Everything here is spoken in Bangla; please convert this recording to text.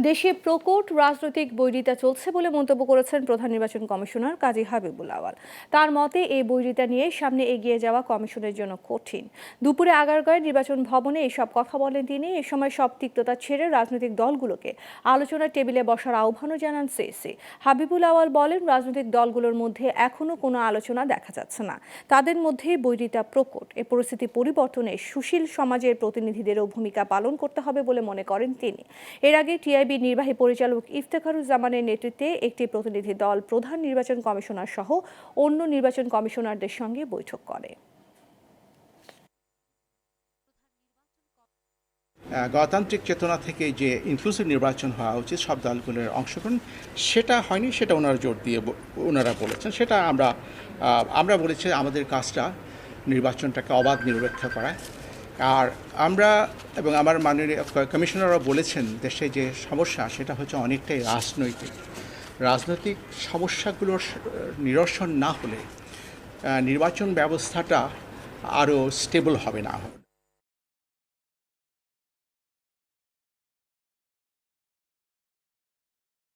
দেশে প্রকট রাজনৈতিক বৈরিতা চলছে বলে মন্তব্য করেছেন প্রধান নির্বাচন কমিশনার কাজী হাবিবুল আওয়াল। তার মতে এই বৈরিতা নিয়ে সামনে এগিয়ে যাওয়া কমিশনের জন্য কঠিন। দুপুরে আগারগাঁওয়ের নির্বাচন ভবনে এসব কথা বলেন তিনি। এ সময় সব তিক্ততা ছেড়ে রাজনৈতিক দলগুলোকে আলোচনার টেবিলে বসার আহ্বানও জানান সিইসি। হাবিবুল আওয়াল বলেন, রাজনৈতিক দলগুলোর মধ্যে এখনো কোনো আলোচনা দেখা যাচ্ছে না, তাদের মধ্যেই বৈরিতা প্রকট। এ পরিস্থিতি পরিবর্তনে সুশীল সমাজের প্রতিনিধিদেরও ভূমিকা পালন করতে হবে বলে মনে করেন তিনি। এর আগে টিআইবি নির্বাহী পরিচালক ইফতেখারুজ্জামানের নেতৃত্বে একটি প্রতিনিধি দল প্রধান নির্বাচন কমিশনার সহ অন্য নির্বাচন কমিশনারদের সঙ্গে বৈঠক করে। গণতান্ত্রিক চেতনা থেকে যে ইনক্লুসিভ নির্বাচন হওয়া উচিত, সব দলগুলোর অংশগ্রহণ, সেটা হয়নি, সেটা ওনারা জোর দিয়ে ওনারা বলেছেন। সেটা আমরা বলেছি আমাদের কাজটা নির্বাচনটাকে অবাধ নিরপেক্ষ করা। আর আমরা এবং আমার মাননীয় কমিশনাররা বলেছেন, দেশে যে সমস্যা সেটা হচ্ছে অনেকটাই রাজনৈতিক সমস্যাগুলোর নিরসন না হলে নির্বাচন ব্যবস্থাটা আরও স্টেবল হবে না।